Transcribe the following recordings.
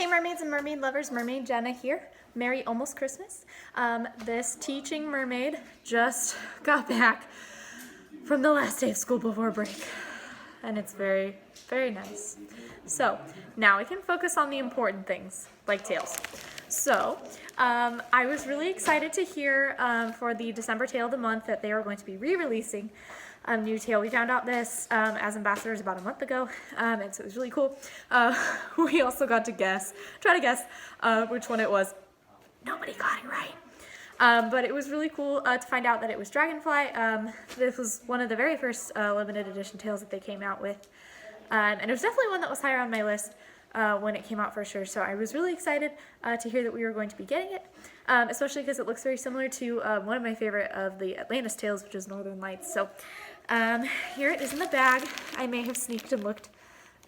Hey mermaids and mermaid lovers, Mermaid Jenna here. Merry almost Christmas. This teaching mermaid just got back from the last day of school before break. And it's very, very nice. So now we can focus on the important things, like tails. So I was really excited to hear for the December Tale of the Month that they are going to be re-releasing a new tale. We found out this as ambassadors about a month ago, and so it was really cool. We also got to try to guess which one it was. Nobody got it right. But it was really cool to find out that it was Dragonfly. This was one of the very first limited edition tales that they came out with. And it was definitely one that was higher on my list when it came out for sure. So I was really excited to hear that we were going to be getting it, especially because it looks very similar to one of my favorite of the Atlantis tales, which is Northern Lights. So here it is in the bag. I may have sneaked and looked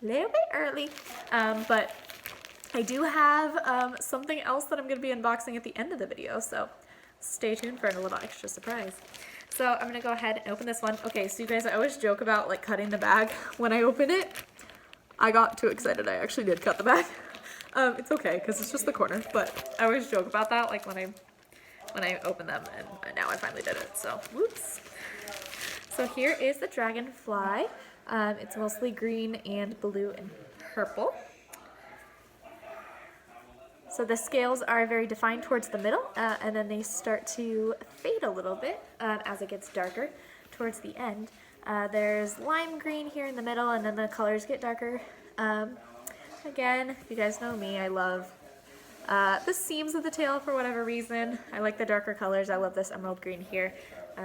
a little bit early, but I do have something else that I'm going to be unboxing at the end of the video, so stay tuned for a little extra surprise. So I'm going to go ahead and open this one. Okay, so you guys, I always joke about like cutting the bag. When I open it, I got too excited. I actually did cut the bag. It's okay, because it's just the corner, but I always joke about that, like when I open them, and now I finally did it, so whoops. So here is the Dragonfly. It's mostly green and blue and purple. So the scales are very defined towards the middle, and then they start to fade a little bit as it gets darker towards the end. There's lime green here in the middle, and then the colors get darker. Again, if you guys know me, I love the seams of the tail for whatever reason. I like the darker colors. I love this emerald green here,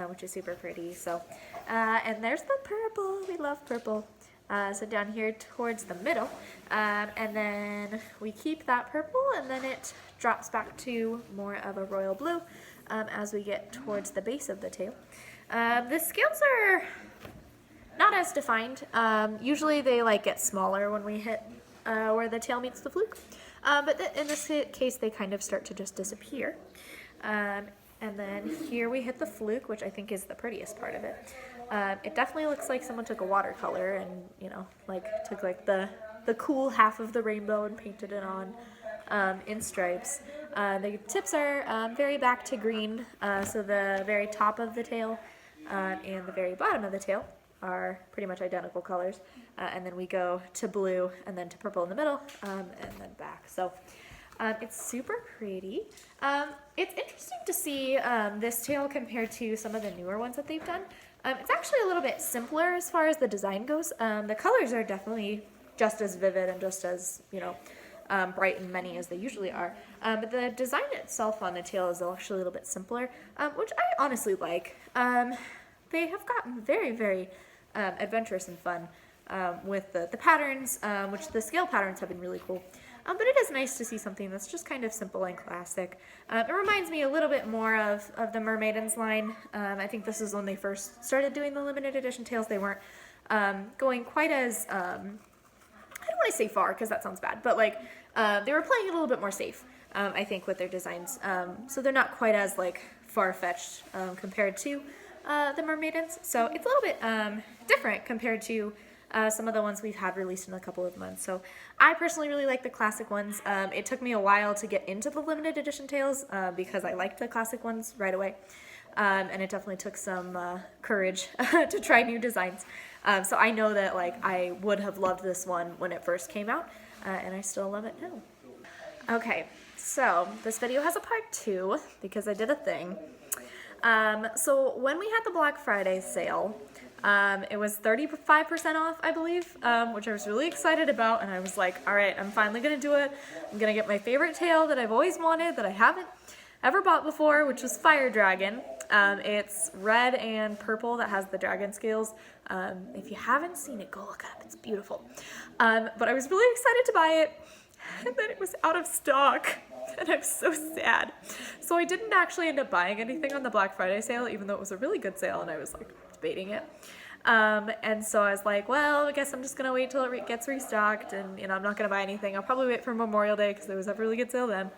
which is super pretty. So, and there's the purple. We love purple. So down here towards the middle, and then we keep that purple, and then it drops back to more of a royal blue as we get towards the base of the tail. The scales are not as defined. Usually they like get smaller when we hit where the tail meets the fluke, but in this case they kind of start to just disappear. And then here we hit the fluke, which I think is the prettiest part of it. It definitely looks like someone took a watercolor and, you know, like took like the cool half of the rainbow and painted it on in stripes. The tips are very back to green, so the very top of the tail and the very bottom of the tail are pretty much identical colors. And then we go to blue and then to purple in the middle and then back. So it's super pretty. It's interesting to see this tail compared to some of the newer ones that they've done. It's actually a little bit simpler as far as the design goes. The colors are definitely just as vivid and just as, you know, bright and many as they usually are. But the design itself on the tail is actually a little bit simpler, which I honestly like. They have gotten very, very adventurous and fun with the patterns, which the scale patterns have been really cool. But it is nice to see something that's just kind of simple and classic. It reminds me a little bit more of the Mermaidens line. I think this is when they first started doing the limited edition tales. They weren't going quite as, I don't want to say far because that sounds bad, but like they were playing it a little bit more safe, I think, with their designs. So they're not quite as like far-fetched compared to the Mermaidens. So it's a little bit different compared to some of the ones we've had released in a couple of months. So I personally really like the classic ones. It took me a while to get into the limited edition tales because I liked the classic ones right away. And it definitely took some courage to try new designs. So I know that like I would have loved this one when it first came out, and I still love it now. Okay, so this video has a part 2 because I did a thing. So when we had the Black Friday sale, it was 35% off, I believe, which I was really excited about, and I was like, all right, I'm finally going to do it. I'm going to get my favorite tail that I've always wanted, that I haven't ever bought before, which was Fire Dragon. It's red and purple that has the dragon scales. If you haven't seen it, go look it up. It's beautiful. But I was really excited to buy it, and then it was out of stock. And I'm so sad. So I didn't actually end up buying anything on the Black Friday sale, even though it was a really good sale and I was like debating it. And so I was like, well, I guess I'm just gonna wait till it gets restocked, and you know, I'm not gonna buy anything. I'll probably wait for Memorial Day because there was a really good sale then.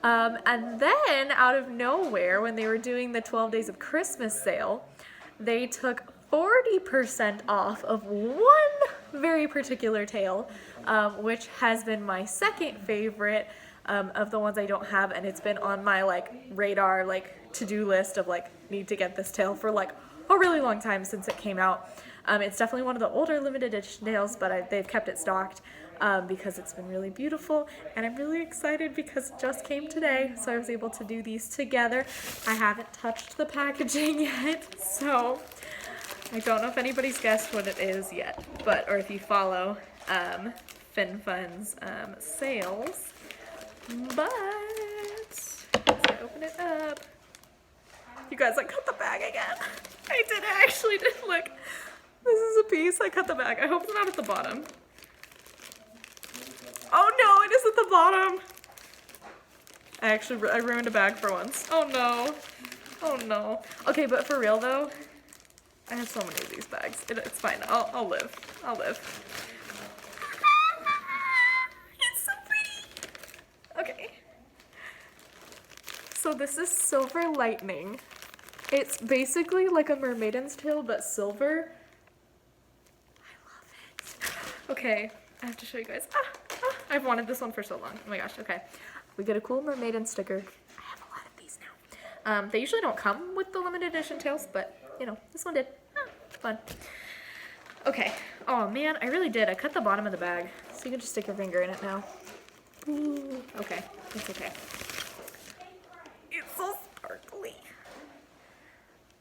And then out of nowhere, when they were doing the 12 Days of Christmas sale, they took 40% off of one very particular tale which has been my second favorite of the ones I don't have, and it's been on my like radar, like to-do list of like need to get this tail for like a really long time since it came out. It's definitely one of the older limited edition tails, but they've kept it stocked because it's been really beautiful, and I'm really excited because it just came today, so I was able to do these together. I haven't touched the packaging yet, so I don't know if anybody's guessed what it is yet, or if you follow FinFun's sales, but let's open it up. You guys, I cut the bag again. I actually did. Look, this is a piece. I cut the bag. I hope it's not at the bottom. Oh no, it is at the bottom. I ruined a bag for once. Oh no. Oh no. Okay, but for real though, I have so many of these bags. It's fine. I'll live. I'll live. It's so pretty. Okay. So this is Silver Lightning. It's basically like a mermaiden's tail, but silver. I love it. Okay, I have to show you guys. I've wanted this one for so long. Oh my gosh, okay. We get a cool mermaiden sticker. I have a lot of these now. They usually don't come with the limited edition tails, but you know, this one did. Fun. Okay. Oh man, I really did. I cut the bottom of the bag, so you can just stick your finger in it now. Ooh, okay, it's okay. It's so sparkly.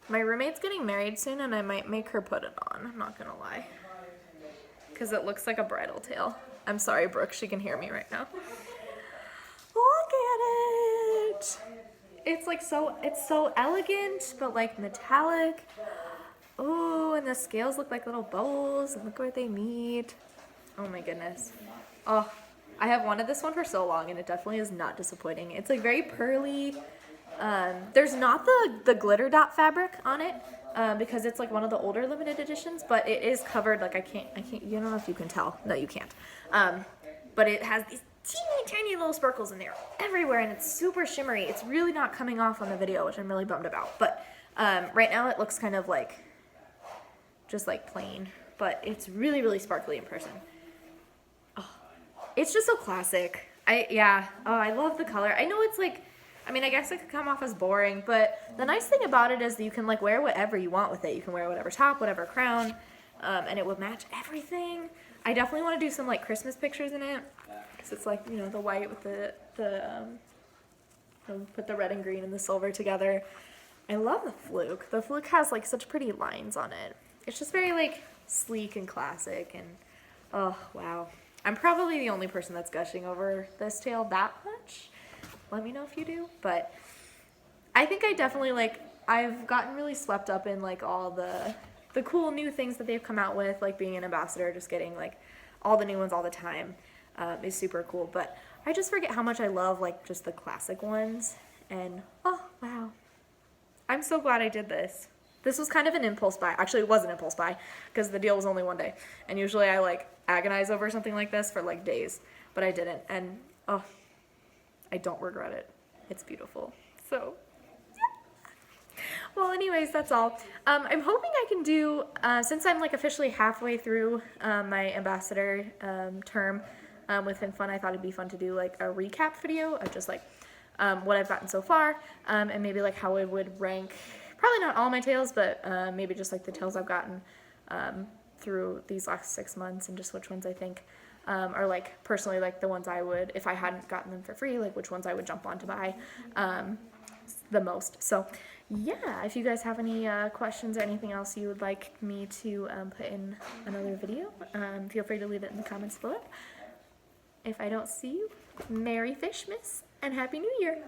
My roommate's getting married soon, and I might make her put it on. I'm not gonna lie. Because it looks like a bridal tail. I'm sorry, Brooke. She can hear me right now. Look at it! It's like it's so elegant, but like metallic. Oh, and the scales look like little bubbles, and look where they meet. Oh my goodness. Oh, I have wanted this one for so long, and it definitely is not disappointing. It's like very pearly. There's not the glitter dot fabric on it because it's like one of the older limited editions, but it is covered. Like I can't. You don't know if you can tell. No, you can't. But it has these teeny tiny little sparkles in there everywhere, and it's super shimmery. It's really not coming off on the video, which I'm really bummed about. But right now it looks kind of like just like plain, but it's really, really sparkly in person. Oh, it's just so classic. I love the color. I know it's like, I mean, I guess it could come off as boring, but the nice thing about it is that you can like wear whatever you want with it. You can wear whatever top, whatever crown, and it will match everything. I definitely want to do some like Christmas pictures in it, because it's like, you know, the white with put the red and green and the silver together. I love the fluke. The fluke has like such pretty lines on it. It's just very like sleek and classic, and oh wow. I'm probably the only person that's gushing over this tail that much. Let me know if you do, but I think I definitely like, I've gotten really swept up in like all the cool new things that they've come out with, like being an ambassador, just getting like all the new ones all the time is super cool, but I just forget how much I love like just the classic ones, and oh wow. I'm so glad I did this. This was kind of an impulse buy. Actually, it was an impulse buy because the deal was only one day. And usually I like agonize over something like this for like days, but I didn't. And oh, I don't regret it. It's beautiful. So, yeah. Well, anyways, that's all. I'm hoping I can do, since I'm like officially halfway through my ambassador term with FinFun, I thought it'd be fun to do like a recap video of just like what I've gotten so far, and maybe like how I would rank, probably not all my tails, but maybe just like the tails I've gotten through these last 6 months, and just which ones I think are like personally like the ones I would, if I hadn't gotten them for free, like which ones I would jump on to buy the most. So yeah, if you guys have any questions or anything else you would like me to put in another video, feel free to leave it in the comments below. If I don't see you, Merry Fishmas and Happy New Year!